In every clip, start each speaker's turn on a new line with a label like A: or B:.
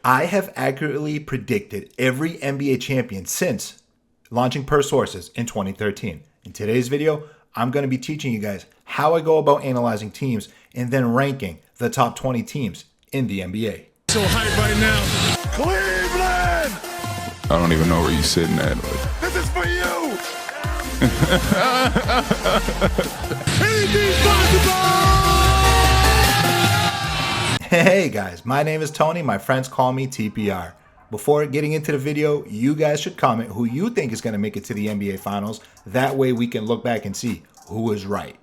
A: I have accurately predicted every NBA champion since launching Per Sources in 2013. In today's video, I'm going to be teaching you guys how I go about analyzing teams and then ranking the top 20 teams in the NBA.
B: So hype right now. Cleveland!
C: I don't even know where you're sitting at. But...
B: This is for you! Anything's possible!
A: Hey guys, my name is Tony. My friends call me TPR. Before getting into the video, you guys should comment who you think is going to make it to the NBA Finals. That way we can look back and see who was right.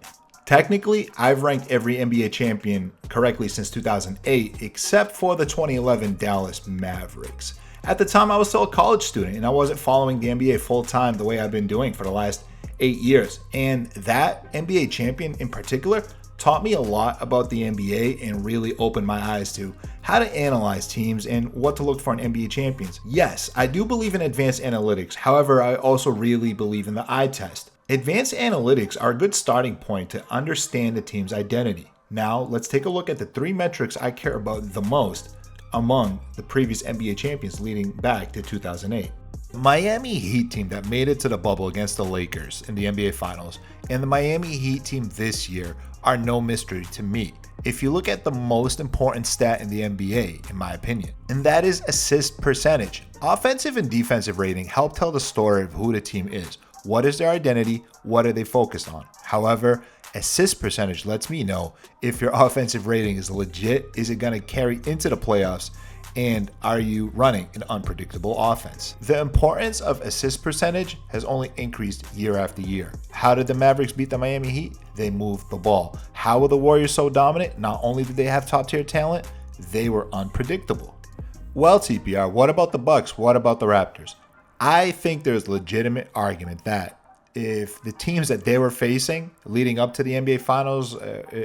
A: Technically, I've ranked every NBA champion correctly since 2008, except for the 2011 Dallas Mavericks. At the time, I was still a college student and I wasn't following the NBA full time the way I've been doing for the last 8 years. And that NBA champion in particular taught me a lot about the NBA and really opened my eyes to how to analyze teams and what to look for in NBA champions. Yes, I do believe in advanced analytics. However, I also really believe in the eye test. Advanced analytics are a good starting point to understand the team's identity. Now, let's take a look at the 3 metrics I care about the most among the previous NBA champions leading back to 2008. Miami Heat team that made it to the bubble against the Lakers in the NBA Finals and the Miami Heat team this year are no mystery to me. If you look at the most important stat in the NBA, in my opinion, and that is assist percentage. Offensive and defensive rating help tell the story of who the team is. What is their identity? What are they focused on? However, assist percentage lets me know if your offensive rating is legit, is it going to carry into the playoffs, and are you running an unpredictable offense? The importance of assist percentage has only increased year after year. How did the Mavericks beat the Miami Heat? They moved the ball. How were the Warriors so dominant? Not only did they have top tier talent, they were unpredictable. Well, TPR, what about the Bucks? What about the Raptors? I think there's legitimate argument that if the teams that they were facing leading up to the NBA Finals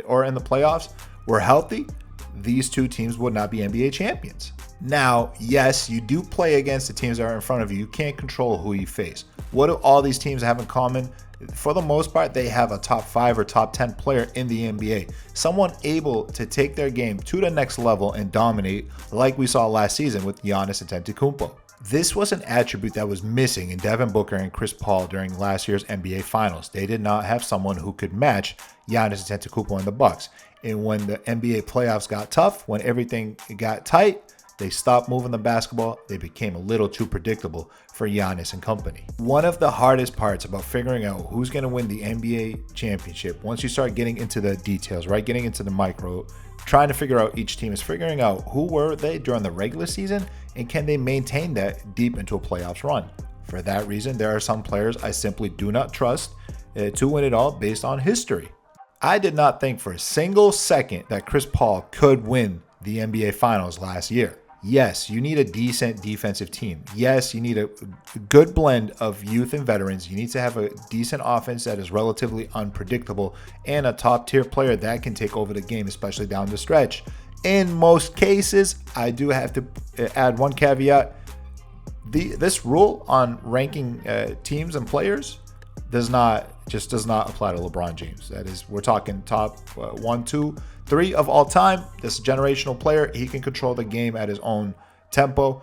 A: or in the playoffs were healthy, these two teams would not be NBA champions. Now, yes, you do play against the teams that are in front of you. You can't control who you face. What do all these teams have in common? For the most part, they have a top 5 or top 10 player in the NBA. Someone able to take their game to the next level and dominate like we saw last season with Giannis Antetokounmpo. This was an attribute that was missing in Devin Booker and Chris Paul during last year's NBA Finals. They did not have someone who could match Giannis Antetokounmpo in the Bucks. And when the NBA playoffs got tough, when everything got tight, they stopped moving the basketball. They became a little too predictable for Giannis and company. One of the hardest parts about figuring out who's going to win the NBA championship, once you start getting into the details, right, getting into the micro, trying to figure out each team, is figuring out who were they during the regular season and can they maintain that deep into a playoffs run. For that reason, there are some players I simply do not trust to win it all based on history. I did not think for a single second that Chris Paul could win the NBA Finals last year. Yes, you need a decent defensive team. Yes, you need a good blend of youth and veterans. You need to have a decent offense that is relatively unpredictable and a top tier player that can take over the game, especially down the stretch. In most cases, I do have to add one caveat. This rule on ranking teams and players does not apply to LeBron James. That is, we're talking top 1, 2, 3 of all time. This generational player, he can control the game at his own tempo.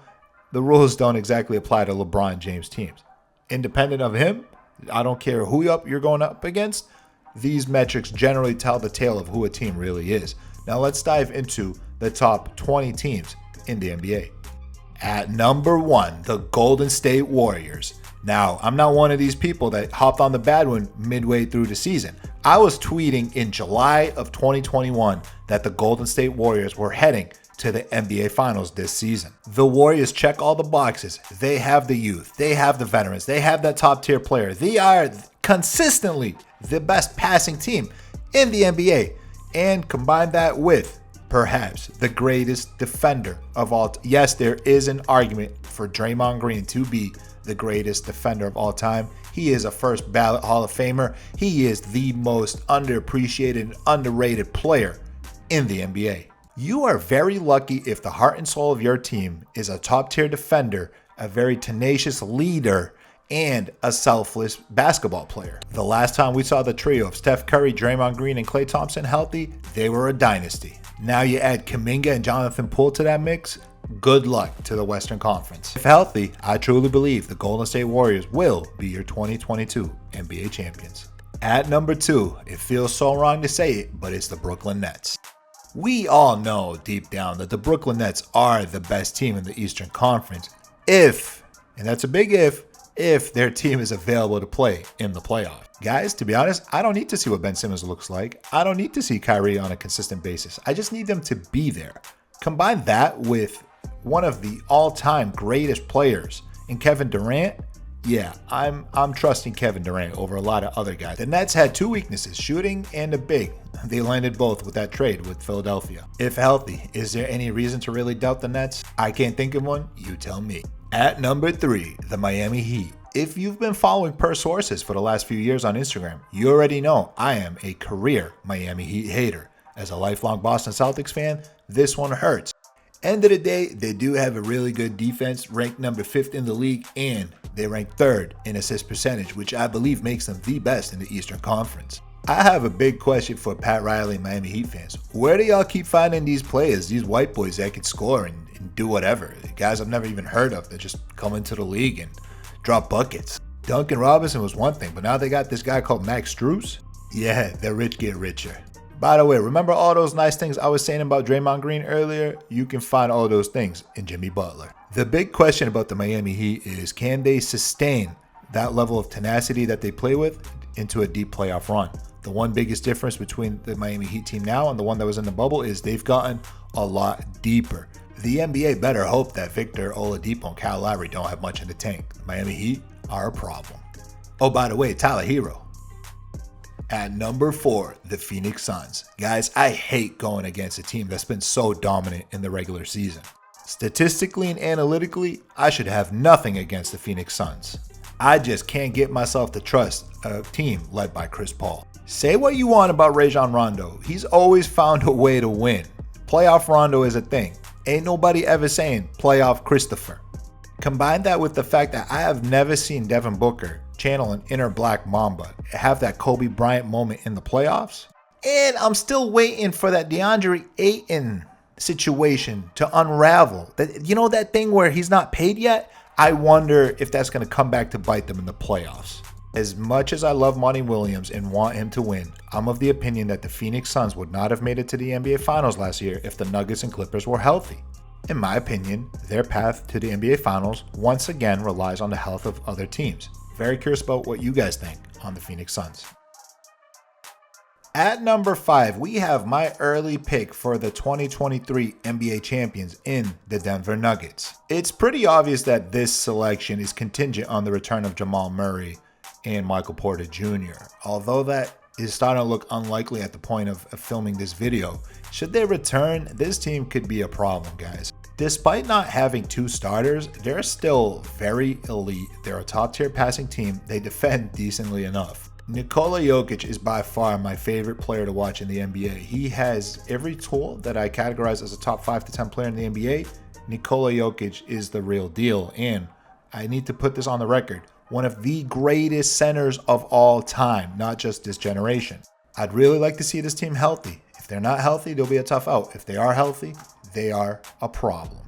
A: The rules don't exactly apply to LeBron James teams. Independent of him, I don't care who you're going up against. These metrics generally tell the tale of who a team really is. Now let's dive into the top 20 teams in the NBA. At number 1, the Golden State Warriors. Now, I'm not one of these people that hopped on the bad one midway through the season. I was tweeting in July of 2021 that the Golden State Warriors were heading to the NBA Finals this season. The Warriors check all the boxes. They have the youth. They have the veterans. They have that top tier player. They are consistently the best passing team in the NBA. And combine that with perhaps the greatest defender of all time. Yes, there is an argument for Draymond Green to be the greatest defender of all time. He is a first ballot Hall of Famer. He is the most underappreciated and underrated player in the NBA. You are very lucky if the heart and soul of your team is a top tier defender, a very tenacious leader, and a selfless basketball player. The last time we saw the trio of Steph Curry, Draymond Green, and Klay Thompson healthy, they were a dynasty. Now you add Kuminga and Jonathan Poole to that mix, good luck to the Western Conference. If healthy, I truly believe the Golden State Warriors will be your 2022 NBA champions. At number 2, it feels so wrong to say it, but it's the Brooklyn Nets. We all know deep down that the Brooklyn Nets are the best team in the Eastern Conference if, and that's a big if their team is available to play in the playoffs. Guys, to be honest, I don't need to see what Ben Simmons looks like. I don't need to see Kyrie on a consistent basis. I just need them to be there. Combine that with one of the all-time greatest players in Kevin Durant. Yeah, I'm trusting Kevin Durant over a lot of other guys. The Nets had 2 weaknesses, shooting and a big. They landed both with that trade with Philadelphia. If healthy, is there any reason to really doubt the Nets? I can't think of one. You tell me. At number 3, the Miami Heat. If you've been following Per Sources for the last few years on Instagram, you already know I am a career Miami Heat hater. As a lifelong Boston Celtics fan, this one hurts. End of the day, they do have a really good defense, ranked number 5th in the league, and they rank 3rd in assist percentage, which I believe makes them the best in the Eastern Conference. I have a big question for Pat Riley and Miami Heat fans. Where do y'all keep finding these players, these white boys that can score and do whatever? Guys I've never even heard of that just come into the league and drop buckets. Duncan Robinson was one thing, but now they got this guy called Max Strus. Yeah, the rich get richer. By the way, remember all those nice things I was saying about Draymond Green earlier? You can find all those things in Jimmy Butler. The big question about the Miami Heat is, can they sustain that level of tenacity that they play with into a deep playoff run? The one biggest difference between the Miami Heat team now and the one that was in the bubble is they've gotten a lot deeper. The NBA better hope that Victor Oladipo and Kyle Lowry don't have much in the tank. The Miami Heat are a problem. Oh, by the way, Tyler Hero. At number 4, the Phoenix Suns. Guys, I hate going against a team that's been so dominant in the regular season. Statistically and analytically, I should have nothing against the Phoenix Suns. I just can't get myself to trust a team led by Chris Paul. Say what you want about Rajon Rondo, he's always found a way to win. Playoff Rondo is a thing. Ain't nobody ever saying playoff Christopher. Combine that with the fact that I have never seen Devin Booker channel an inner Black Mamba, have that Kobe Bryant moment in the playoffs. And I'm still waiting for that DeAndre Ayton situation to unravel. That thing where he's not paid yet? I wonder if that's going to come back to bite them in the playoffs. As much as I love Monty Williams and want him to win, I'm of the opinion that the Phoenix Suns would not have made it to the NBA Finals last year if the Nuggets and Clippers were healthy. In my opinion, their path to the NBA Finals once again relies on the health of other teams. Very curious about what you guys think on the Phoenix Suns. At number 5, we have my early pick for the 2023 NBA champions in the Denver Nuggets. It's pretty obvious that this selection is contingent on the return of Jamal Murray and Michael Porter Jr. Although that is starting to look unlikely at the point of filming this video, should they return, this team could be a problem, guys. Despite not having 2 starters, they're still very elite. They're a top-tier passing team. They defend decently enough. Nikola Jokic is by far my favorite player to watch in the NBA. He has every tool that I categorize as a top 5 to 10 player in the NBA. Nikola Jokic is the real deal, and I need to put this on the record. One of the greatest centers of all time, not just this generation. I'd really like to see this team healthy. If they're not healthy, they'll be a tough out. If they are healthy, they are a problem.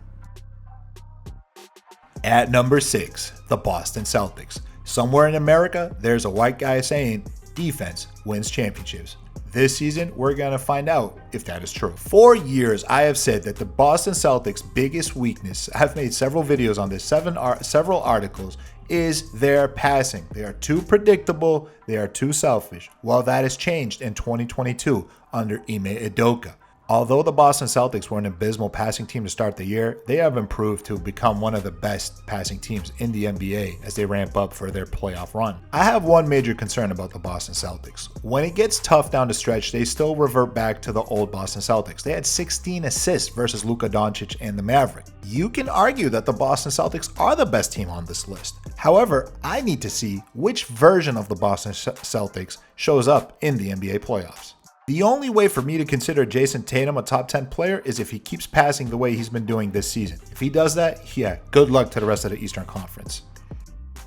A: At number 6, the Boston Celtics. Somewhere in America, there's a white guy saying, defense wins championships. This season, we're going to find out if that is true. For years, I have said that the Boston Celtics' biggest weakness, I've made several videos on this, several articles, is their passing. They are too predictable. They are too selfish. Well, that has changed in 2022 under Ime Udoka. Although the Boston Celtics were an abysmal passing team to start the year, they have improved to become one of the best passing teams in the NBA as they ramp up for their playoff run. I have one major concern about the Boston Celtics. When it gets tough down the stretch, they still revert back to the old Boston Celtics. They had 16 assists versus Luka Doncic and the Maverick. You can argue that the Boston Celtics are the best team on this list. However, I need to see which version of the Boston Celtics shows up in the NBA playoffs. The only way for me to consider Jason Tatum a top 10 player is if he keeps passing the way he's been doing this season. If he does that, yeah, good luck to the rest of the Eastern Conference.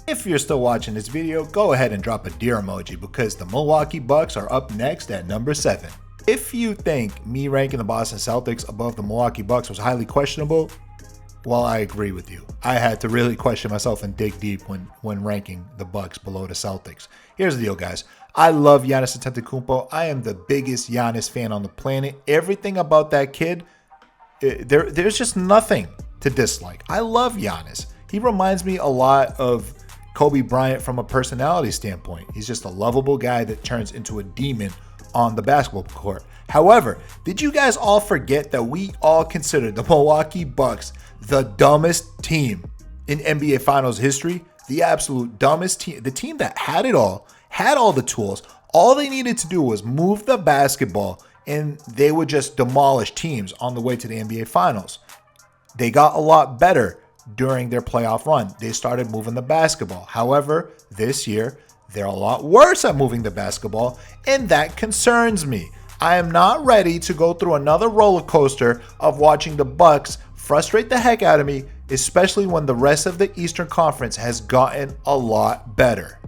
A: If you're still watching this video, go ahead and drop a deer emoji because the Milwaukee Bucks are up next at number 7. If you think me ranking the Boston Celtics above the Milwaukee Bucks was highly questionable, While I agree with you, I had to really question myself and dig deep when ranking the Bucks below the Celtics. Here's the deal, guys. I love Giannis Antetokounmpo. I am the biggest Giannis fan on the planet. Everything about that kid, there's just nothing to dislike. I love Giannis. He reminds me a lot of Kobe Bryant from a personality standpoint. He's just a lovable guy that turns into a demon on the basketball court. However, did you guys all forget that we all considered the Milwaukee Bucks the dumbest team in NBA Finals history? The absolute dumbest team. The team that had it all, had all the tools. All they needed to do was move the basketball, and they would just demolish teams on the way to the NBA Finals. They got a lot better during their playoff run. They started moving the basketball. However, this year, they're a lot worse at moving the basketball, and that concerns me. I am not ready to go through another roller coaster of watching the Bucks frustrate the heck out of me, especially when the rest of the Eastern Conference has gotten a lot better.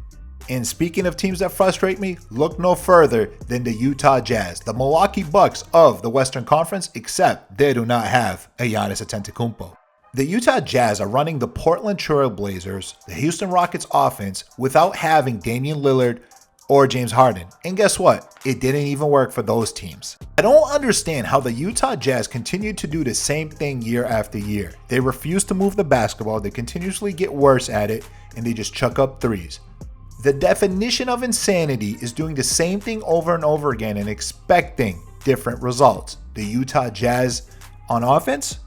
A: And speaking of teams that frustrate me, look no further than the Utah Jazz, the Milwaukee Bucks of the Western Conference, except they do not have a Giannis Antetokounmpo. The Utah Jazz are running the Portland Trail Blazers, the Houston Rockets offense without having Damian Lillard or James Harden. And guess what? It didn't even work for those teams. I don't understand how the Utah Jazz continue to do the same thing year after year. They refuse to move the basketball, they continuously get worse at it, and they just chuck up threes. The definition of insanity is doing the same thing over and over again and expecting different results. The Utah Jazz on offense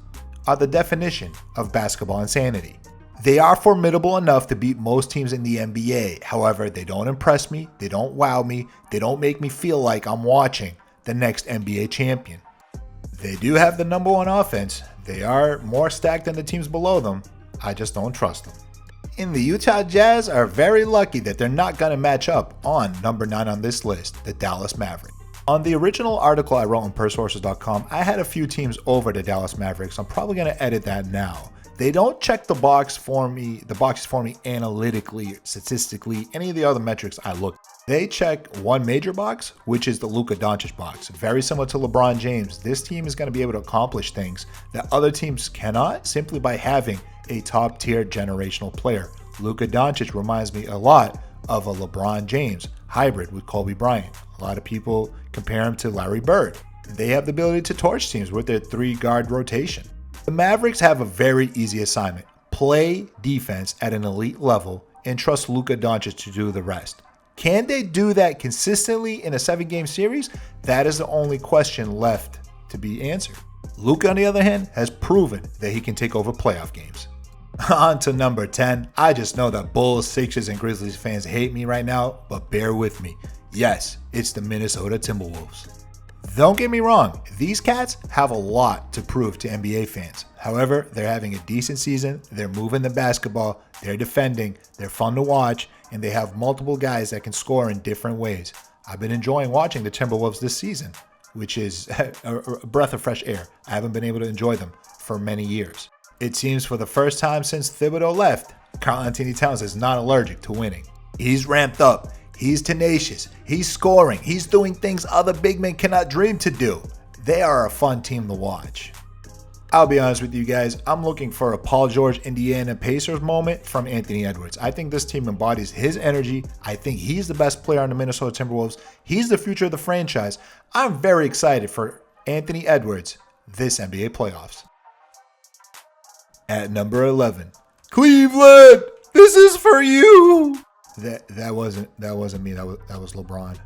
A: are the definition of basketball insanity. They are formidable enough to beat most teams in the NBA. However, they don't impress me, they don't wow me, they don't make me feel like I'm watching the next NBA champion. They do have the number one offense. They are more stacked than the teams below them. I just don't trust them. And the Utah Jazz are very lucky that they're not going to match up on number 9 on this list, the Dallas Mavericks. On the original article I wrote on PerSources.com, I had a few teams over the Dallas Mavericks. I'm probably going to edit that now. They don't check the boxes for me analytically, statistically, any of the other metrics I look. They check one major box, which is the Luka Doncic box. Very similar to LeBron James, this team is going to be able to accomplish things that other teams cannot simply by having a top-tier generational player. Luka Doncic reminds me a lot of a LeBron James hybrid with Kobe Bryant. A lot of people compare him to Larry Bird. They have the ability to torch teams with their 3-guard rotation. The Mavericks have a very easy assignment. Play defense at an elite level and trust Luka Doncic to do the rest. Can they do that consistently in a 7-game series? That is the only question left to be answered. Luka, on the other hand, has proven that he can take over playoff games. On to number 10. I just know that Bulls, Sixers, and Grizzlies fans hate me right now, but bear with me. Yes, it's the Minnesota Timberwolves. Don't get me wrong, these cats have a lot to prove to NBA fans. However, they're having a decent season, they're moving the basketball, they're defending, they're fun to watch, and they have multiple guys that can score in different ways. I've been enjoying watching the Timberwolves this season, which is a breath of fresh air. I haven't been able to enjoy them for many years. It seems for the first time since Thibodeau left, Karl-Anthony Towns is not allergic to winning. He's ramped up. He's tenacious. He's scoring. He's doing things other big men cannot dream to do. They are a fun team to watch. I'll be honest with you guys, I'm looking for a Paul George Indiana Pacers moment from Anthony Edwards. I think this team embodies his energy. I think he's the best player on the Minnesota Timberwolves. He's the future of the franchise. I'm very excited for Anthony Edwards this NBA playoffs. At number 11, Cleveland, this is for you. That wasn't me. That was LeBron.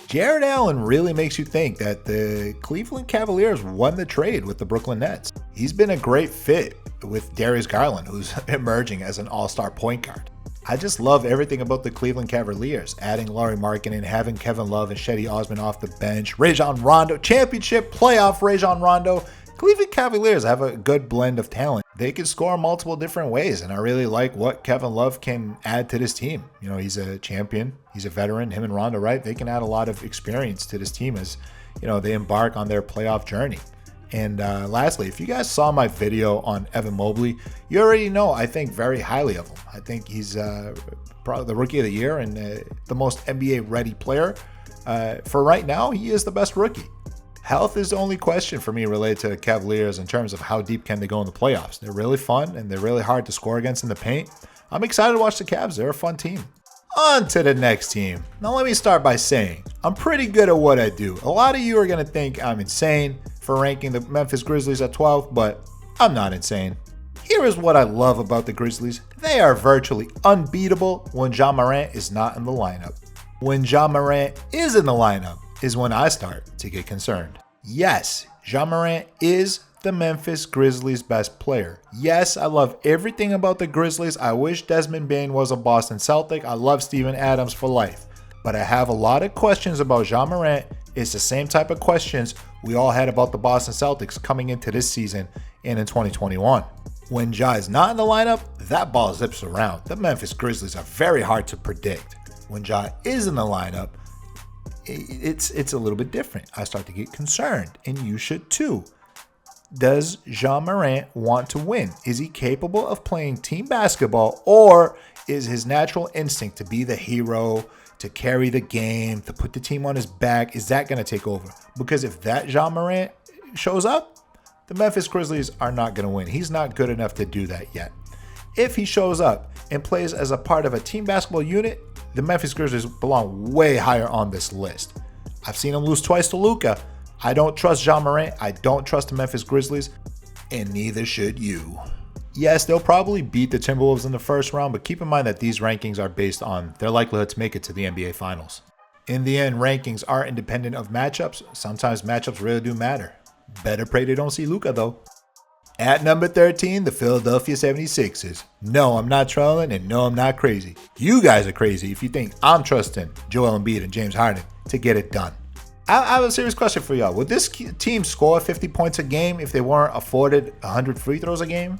A: Jared Allen really makes you think that the Cleveland Cavaliers won the trade with the Brooklyn Nets. He's been a great fit with Darius Garland, who's emerging as an all-star point guard. I just love everything about the Cleveland Cavaliers, adding Lauri Markkanen, having Kevin Love and Shetty Osman off the bench, Rajon Rondo, championship playoff Rajon Rondo. Cleveland Cavaliers have a good blend of talent. They can score multiple different ways, and I really like what Kevin Love can add to this team. You know, he's a champion. He's a veteran. Him and Rondo, right? They can add a lot of experience to this team as, you know, they embark on their playoff journey. And lastly, if you guys saw my video on Evan Mobley, you already know I think very highly of him. I think he's probably the rookie of the year and the most NBA-ready player. For right now, he is the best rookie. Health is the only question for me related to the Cavaliers in terms of how deep can they go in the playoffs. They're really fun and they're really hard to score against in the paint. I'm excited to watch the Cavs. They're a fun team. On to the next team. Now let me start by saying, I'm pretty good at what I do. A lot of you are going to think I'm insane for ranking the Memphis Grizzlies at 12th, but I'm not insane. Here is what I love about the Grizzlies. They are virtually unbeatable when Ja Morant is not in the lineup. When Ja Morant is in the lineup is when I start to get concerned. Yes, Ja Morant is the Memphis Grizzlies' best player. Yes, I love everything about the Grizzlies. I wish Desmond Bane was a Boston Celtic. I love Steven Adams for life. But I have a lot of questions about Ja Morant. It's the same type of questions we all had about the Boston Celtics coming into this season and in 2021. When Ja is not in the lineup, that ball zips around. The Memphis Grizzlies are very hard to predict. When Ja is in the lineup, it's a little bit different. I start to get concerned, and you should too. Does Ja Morant want to win? Is he capable of playing team basketball, or is his natural instinct to be the hero, to carry the game, to put the team on his back, is that going to take over? Because if that Ja Morant shows up, the Memphis Grizzlies are not going to win. He's not good enough to do that yet. If he shows up and plays as a part of a team basketball unit, the Memphis Grizzlies belong way higher on this list. I've seen him lose twice to Luka. I don't trust Ja Morant. I don't trust the Memphis Grizzlies, and neither should you. Yes, they'll probably beat the Timberwolves in the first round, but keep in mind that these rankings are based on their likelihood to make it to the NBA Finals. In the end, rankings are independent of matchups. Sometimes matchups really do matter. Better pray they don't see Luka though. At number 13, the Philadelphia 76ers. No, I'm not trolling, and no, I'm not crazy. You guys are crazy if you think I'm trusting Joel Embiid and James Harden to get it done. I have a serious question for y'all. Would this team score 50 points a game if they weren't afforded 100 free throws a game?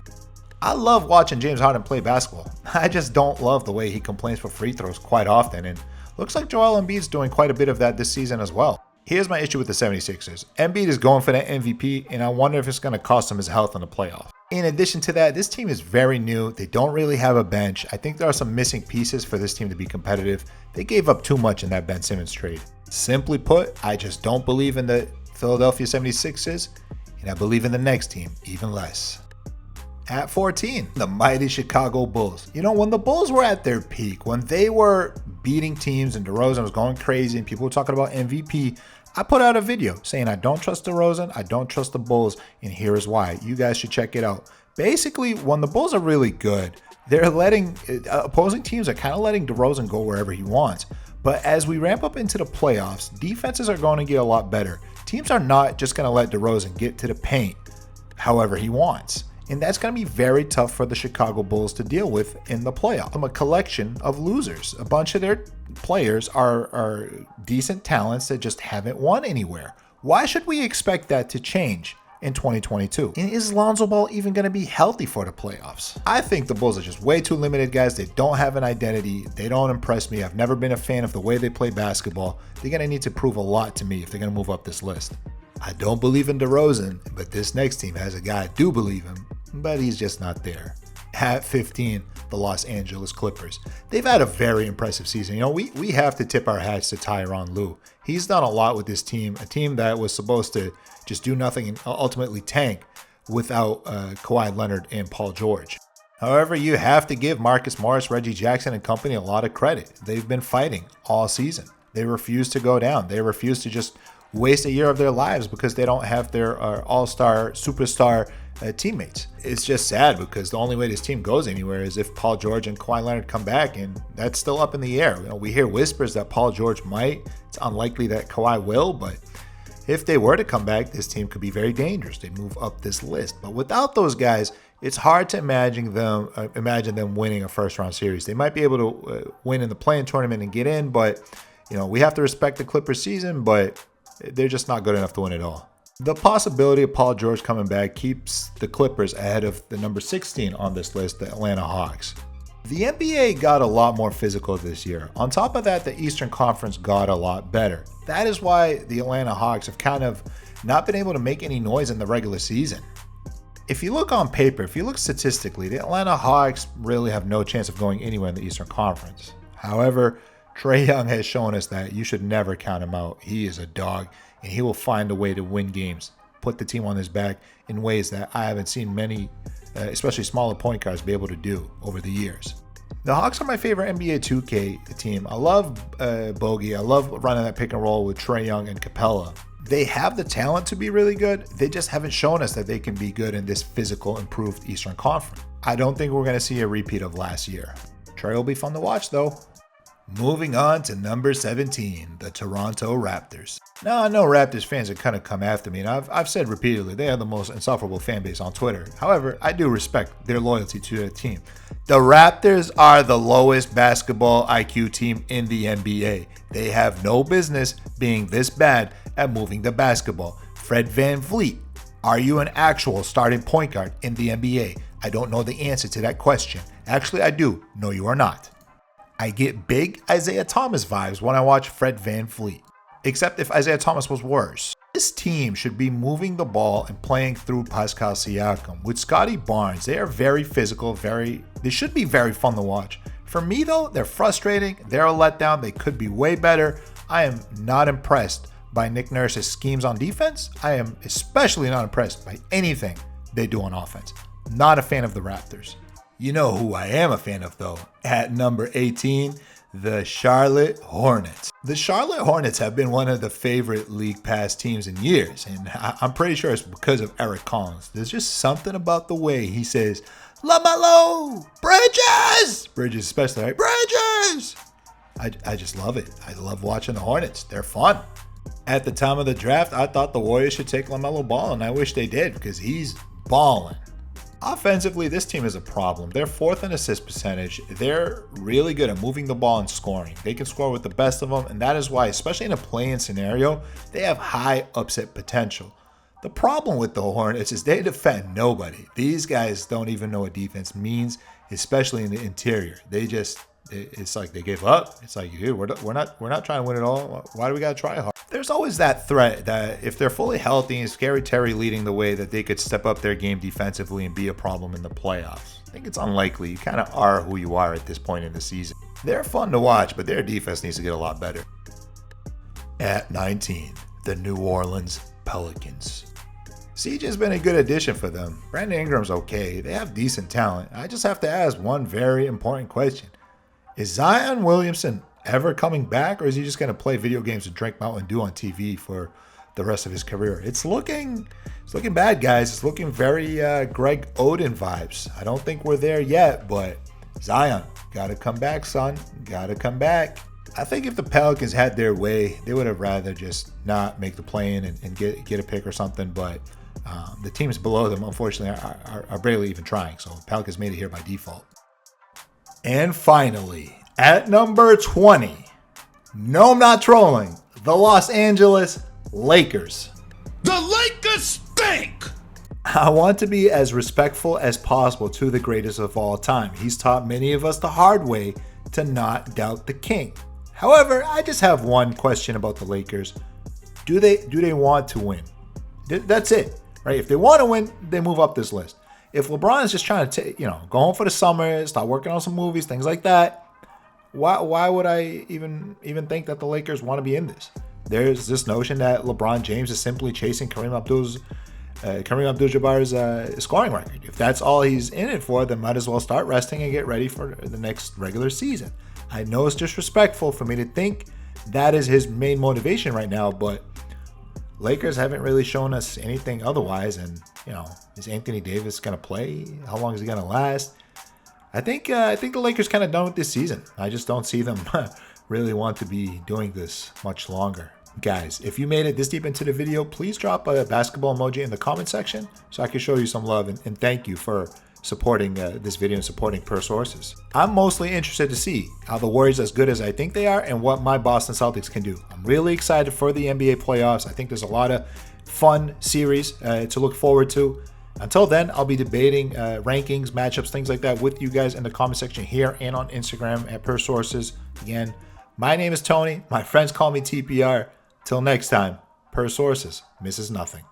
A: I love watching James Harden play basketball. I just don't love the way he complains for free throws quite often, and looks like Joel Embiid's doing quite a bit of that this season as well. Here's my issue with the 76ers. Embiid is going for that MVP, and I wonder if it's going to cost him his health in the playoffs. In addition to that, this team is very new. They don't really have a bench. I think there are some missing pieces for this team to be competitive. They gave up too much in that Ben Simmons trade. Simply put, I just don't believe in the Philadelphia 76ers, and I believe in the next team even less. At 14, the mighty Chicago Bulls. You know, when the Bulls were at their peak, when they were beating teams and DeRozan was going crazy and people were talking about MVP, I put out a video saying I don't trust DeRozan, I don't trust the Bulls, and here is why. You guys should check it out. Basically, when the Bulls are really good, they're letting opposing teams are kind of letting DeRozan go wherever he wants. But as we ramp up into the playoffs, defenses are going to get a lot better. Teams are not just going to let DeRozan get to the paint however he wants. And that's going to be very tough for the Chicago Bulls to deal with in the playoffs. I'm a collection of losers. A bunch of their players are decent talents that just haven't won anywhere. Why should we expect that to change in 2022? And is Lonzo Ball even going to be healthy for the playoffs? I think the Bulls are just way too limited, guys. They don't have an identity. They don't impress me. I've never been a fan of the way they play basketball. They're going to need to prove a lot to me if they're going to move up this list. I don't believe in DeRozan, but this next team has a guy I do believe in, but he's just not there. At 15, the Los Angeles Clippers. They've had a very impressive season. You know, we have to tip our hats to Tyronn Lue. He's done a lot with this team, a team that was supposed to just do nothing and ultimately tank without Kawhi Leonard and Paul George. However, you have to give Marcus Morris, Reggie Jackson, and company a lot of credit. They've been fighting all season. They refuse to go down. They refuse to just waste a year of their lives because they don't have their all-star, superstar teammates. It's just sad because the only way this team goes anywhere is if Paul George and Kawhi Leonard come back, and that's still up in the air. You know, we hear whispers that Paul George might. It's unlikely that Kawhi will, but if they were to come back, this team could be very dangerous. They move up this list. But without those guys, it's hard to imagine them winning a first-round series. They might be able to win in the play-in tournament and get in, but you know, we have to respect the Clippers season, but they're just not good enough to win it all. The possibility of Paul George coming back keeps the Clippers ahead of the number 16 on this list, the Atlanta Hawks. The NBA got a lot more physical this year. On top of that, the Eastern Conference got a lot better. That is why the Atlanta Hawks have kind of not been able to make any noise in the regular season. If you look on paper, if you look statistically, the Atlanta Hawks really have no chance of going anywhere in the Eastern Conference. However, Trae Young has shown us that you should never count him out. He is a dog. and he will find a way to win games, put the team on his back in ways that I haven't seen many, especially smaller point guards, be able to do over the years. The Hawks are my favorite NBA 2K team. I love Bogey. I love running that pick and roll with Trae Young and Capella. They have the talent to be really good. They just haven't shown us that they can be good in this physical, improved Eastern Conference. I don't think we're going to see a repeat of last year. Trae will be fun to watch, though. Moving on to number 17, the Toronto Raptors. Now, I know Raptors fans are kind of come after me, and I've said repeatedly they are the most insufferable fan base on Twitter. However, I do respect their loyalty to their team. The Raptors are the lowest basketball IQ team in the NBA. They have no business being this bad at moving the basketball. Fred VanVleet, are you an actual starting point guard in the NBA? I don't know the answer to that question. Actually, I do. No, you are not. I get big Isaiah Thomas vibes when I watch Fred VanVleet, except if Isaiah Thomas was worse. This team should be moving the ball and playing through Pascal Siakam. With Scotty Barnes, they are very physical, they should be very fun to watch. For me though, they're frustrating, they're a letdown, they could be way better. I am not impressed by Nick Nurse's schemes on defense. I am especially not impressed by anything they do on offense. Not a fan of the Raptors. You know who I am a fan of though? At number 18, the Charlotte Hornets. The Charlotte Hornets have been one of the favorite League Pass teams in years, and I'm pretty sure it's because of Eric Collins. There's just something about the way he says, LaMelo, Bridges especially, right? Bridges! I just love it. I love watching the Hornets. They're fun. At the time of the draft, I thought the Warriors should take LaMelo Ball, and I wish they did because he's balling. Offensively, this team is a problem. They're fourth in assist percentage. They're really good at moving the ball and scoring. They can score with the best of them, and that is why, especially in a play-in scenario, they have high upset potential. The problem with the Hornets is they defend nobody. These guys don't even know what defense means, especially in the interior. It's like they gave up. It's like, dude, we're not trying to win it all. Why do we got to try hard? There's always that threat that if they're fully healthy and Scary Terry leading the way, that they could step up their game defensively and be a problem in the playoffs. I think it's unlikely. You kind of are who you are at this point in the season. They're fun to watch, but their defense needs to get a lot better. At 19, the New Orleans Pelicans. CJ has been a good addition for them. Brandon Ingram's okay. They have decent talent. I just have to ask one very important question. Is Zion Williamson ever coming back, or is he just going to play video games and drink Mountain Dew on TV for the rest of his career? It's looking bad, guys. It's looking very Greg Oden vibes. I don't think we're there yet, but Zion, got to come back, son. Got to come back. I think if the Pelicans had their way, they would have rather just not make the play-in and get a pick or something, but the teams below them, unfortunately, are barely even trying, so Pelicans made it here by default. And finally, at number 20, no, I'm not trolling, the Los Angeles Lakers.
B: The Lakers stink!
A: I want to be as respectful as possible to the greatest of all time. He's taught many of us the hard way to not doubt the king. However, I just have one question about the Lakers. Do they want to win? That's it, right? If they want to win, they move up this list. If LeBron is just trying to go home for the summer, start working on some movies, things like that, why would I even think that the Lakers want to be in this? There's this notion that LeBron James is simply chasing Kareem Abdul-Jabbar's scoring record. If that's all he's in it for, then might as well start resting and get ready for the next regular season. I know it's disrespectful for me to think that is his main motivation right now, but Lakers haven't really shown us anything otherwise. And, is Anthony Davis going to play? How long is he going to last? I think the Lakers kind of done with this season. I just don't see them really want to be doing this much longer. Guys, if you made it this deep into the video, please drop a basketball emoji in the comment section so I can show you some love and thank you for supporting this video and supporting Per Sources. I'm mostly interested to see how the Warriors are as good as I think they are and what my Boston Celtics can do. I'm really excited for the NBA playoffs. I think there's a lot of fun series to look forward to. Until then, I'll be debating rankings, matchups, things like that with you guys in the comment section here and on Instagram at Per Sources. Again, my name is Tony. My friends call me TPR. Till next time, Per Sources misses nothing.